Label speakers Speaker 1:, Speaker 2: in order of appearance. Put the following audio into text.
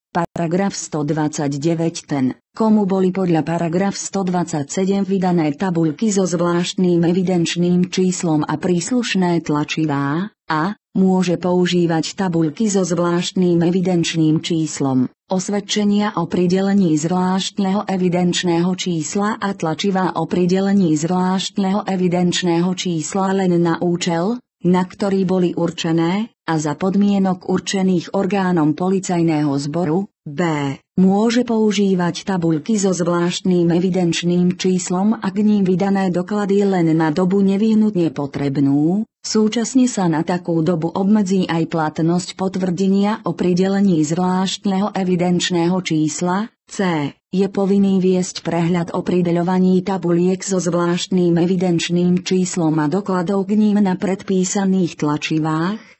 Speaker 1: Paragraf 129. Ten, komu boli podľa paragraf 127 vydané tabuľky so zvláštnym evidenčným číslom a príslušné tlačivá, a môže používať tabuľky so zvláštnym evidenčným číslom, osvedčenia o pridelení zvláštneho evidenčného čísla a tlačivá o pridelení zvláštneho evidenčného čísla len na účel, na ktorý boli určené, a za podmienok určených orgánom policajného zboru. B. Môže používať tabuľky so zvláštnym evidenčným číslom a k ním vydané doklady len na dobu nevyhnutne potrebnú, súčasne sa na takú dobu obmedzí aj platnosť potvrdenia o pridelení zvláštneho evidenčného čísla. C. Je povinný viesť prehľad o prideľovaní tabuliek so zvláštnym evidenčným číslom a dokladov k ním na predpísaných tlačivách.